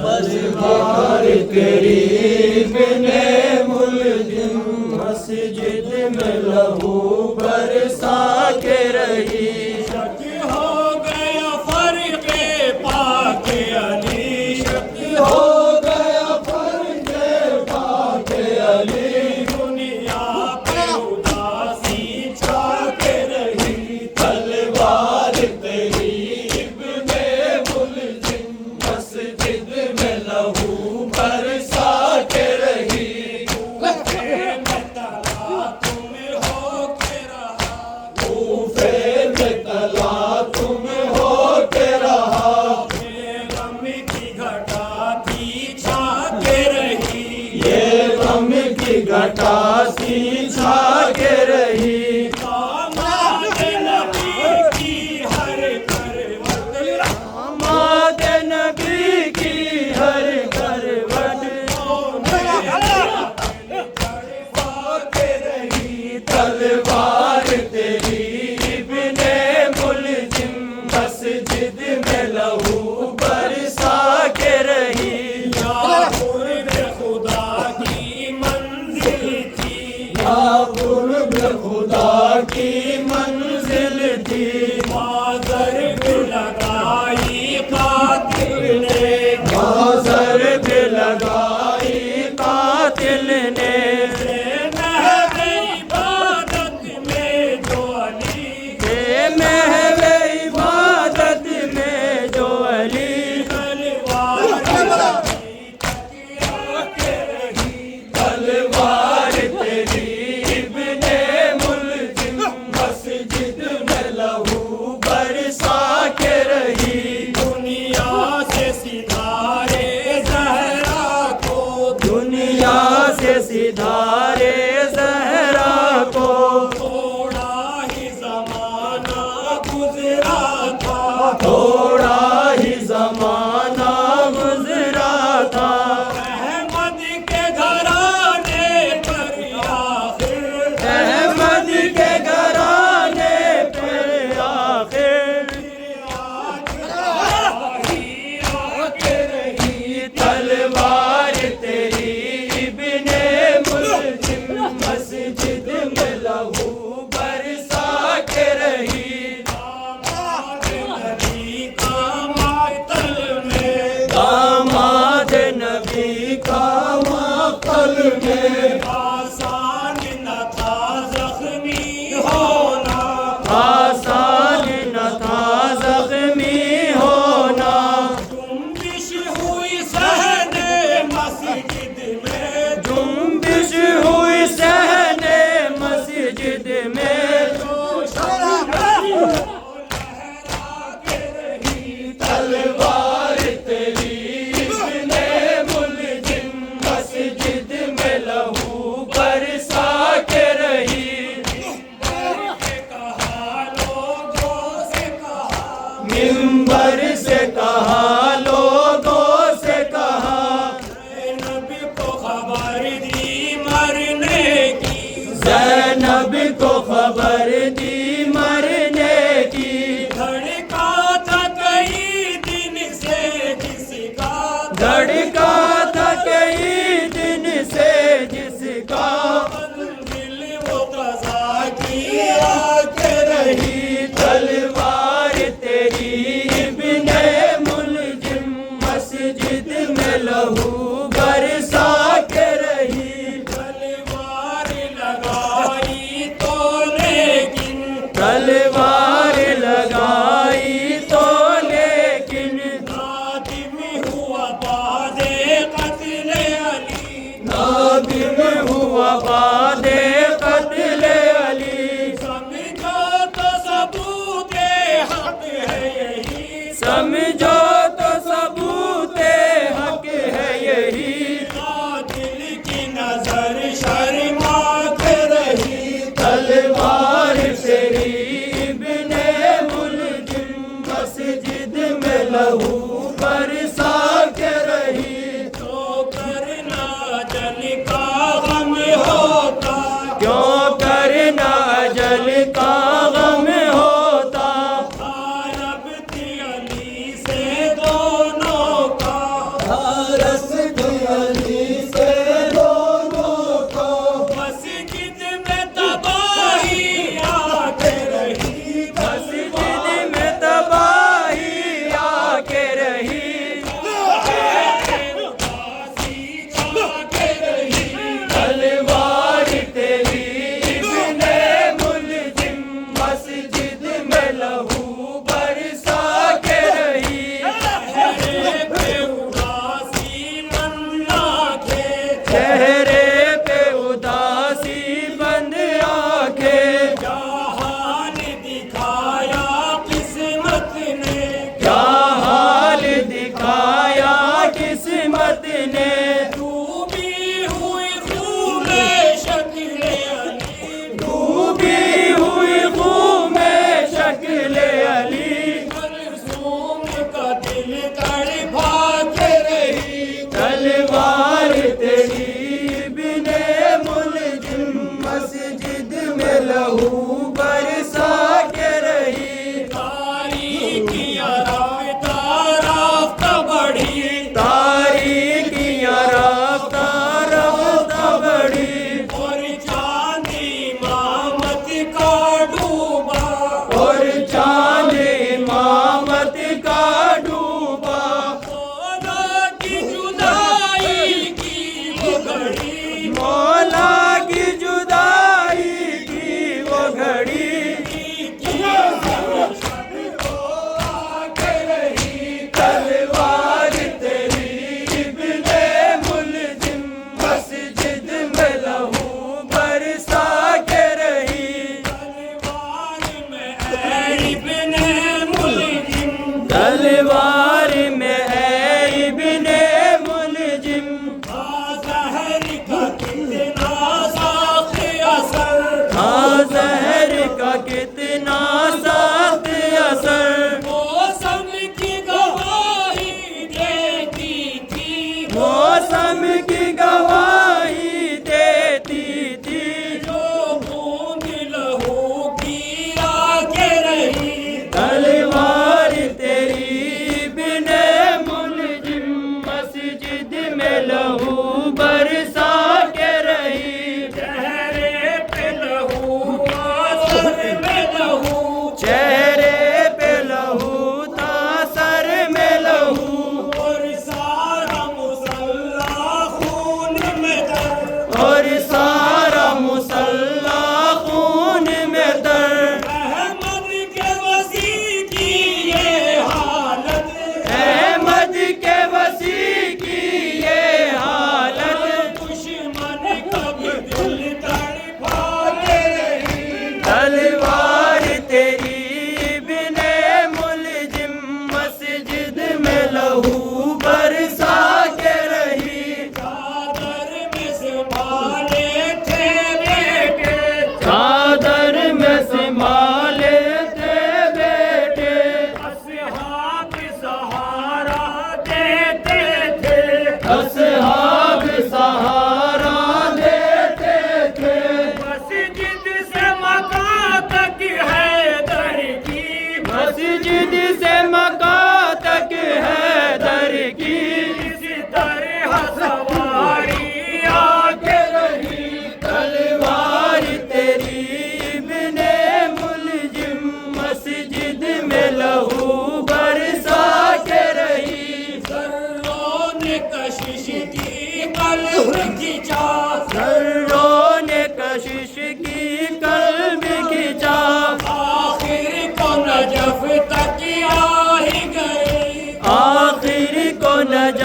تلوار تیری ابن ملجم مسجد میں لہو برسا کے رہی شک ہو گیا فرق پاک علی شک ہو گیا فرق پاک علی دنیا پہ اداسی چھا کے رہی تلوار تیری ابن ملجم مسجد میں لہو برسا کے رہی کوفے میں تلا تم ہو کے رہا کوفے میں تلا تم ہو کے رہا غم کی گھٹا تھی چھا کے رہی یہ غم کی گھٹا سی چھا کے رہی داماد نبی کی ہر کروٹ داماد نبی کی ہر کروٹ کے رہی تلوار تیری ابن ملجم مسجد میں لہو برسا کے رہی یا قرب خدا کی منزل تھی یا قرب خدا کی منزل تھی معذر بھی لگائی قاتل نے معذر بھی لگائی قاتل نے محو عبادت میں جو علی کہ محو عبادت میں جو علی تلوار کے رہی تلوار تیری ابن ملجم مسجد میں لہو برسا کے رہی دنیا سے ستارے زہرا کو دنیا سے ستارے زہرا کو تھوڑا ہی زمانہ گزرا تھا تھوڑا ہی زمانہ گزرا تھا احمد کے گھرانے پر آخر احمد کے گھرانے پہ آخر کے رہی تلوار تیری ابن ملجم مسجد میں لہو برسا کے رہی داماد نبی کا ماتل میں داماد نبی کا مقتل میں آسان نہ تھا زخمی ہونا آسان نہ تھا زخمی ہونا جنبش ہوئی صحن مسجد میں جنبش ہوئی صحن مسجد میں تلوار تیری ابن ملجم مسجد میں لہو برسا کے رہی کہا لوگوں سے کہا منبر سے کہا لوگوں سے کہا زینب کو خبر دی مرنے کی زینب کو خبر دی مرنے کی دھڑکا تھا کئی دن سے جس کا دھڑکا تھا کئی دن سے جس کا دل وہ قضا کی آ کے رہی تلوار تیری ابن ملجم مسجد میں لہو برسا کے رہی تلوار لگائی تو لیکن تلوار لگائی تو لیکن نادم ہوا بعد قتل علی نادم ہوا بعد قتل علی سمجھو تو ثبوت حق ہے یہی سمجھو تو ثبوت حق ہے یہی قاتل کی نظر شرما کے رہی تلوار تیری ابن ملجم مسجد میں لہو برسا کے رہی تو کرنا جل کا غم ہوتا چہرے پہ اداسی بند آنکھیں، کیا حال دکھایا قسمت نے، کیا حال دکھایا قسمت نے، ڈوبی ہوئی خون شکل علی، ڈوبی ہوئی خون میں شکل علی، کلثوم کا دل تڑپا کے رہی، تلوار تیری ابن ملجم مسجد میں لہو برسا کے رہی، تاریکیاں رافتہ رافتہ بڑھی، تاریکیاں رافتہ رافتہ بڑھی، اور چاند امامت کا ڈوبا، اور چاند امامت کا ڈوبا، مولا کی جدائی کی وہ گھڑی، مولا کی جدائی کی وہ گھڑی، تلوار تیری ابن ملجم مسجد میں لہو برسا کے رہی، تلوار میں اے ابن ملجم، تلوار میں ہے ابن ملجم، زہر کا کتنا سخت اثر، ہاں زہر کا کتنا سخت اثر، موسم کی گواہی دیتی تھی، موسم کی گواہی دیتی تھی، جو بوند لہو کی آ کے رہی، تلوار تیری ابن ملجم مسجد میں لہو برسا کے رہی، چہرے پہ لہو آثر میں لہو، چہرے پہ لہو تھا سر میں لہو، اور سارا مسلح خون میں در، اور سارا مسلح خون میں در، احمد کے وسیع کی یہ حالت، احمد کے وسیع کی یہ حالت، دشمن کا بھی دل تڑپا کے رہی، تلوار تیری ابن ملجم مسجد میں لہو برسا کے رہی، چادر میں سنبھالے تھے بیٹے، چادر میں سنبھالے تھے بیٹے، اصحاب سہارا دیتے تھے، اصحاب سہارا دیتے تھے، مسجد سے مکہ تک ہے در کی، مسجد سے مکہ تک ہے در کی، اسی طرح سواری آ کے رہی، تلوار تیری ابن ملجم مسجد میں لہو برسا کے رہی، ذروں نے کشش کی قلب کھینچا، ذروں نے کشش کی قلب کھینچا، آخر کو نجف تک آ ہی گئے، آخر کو نجات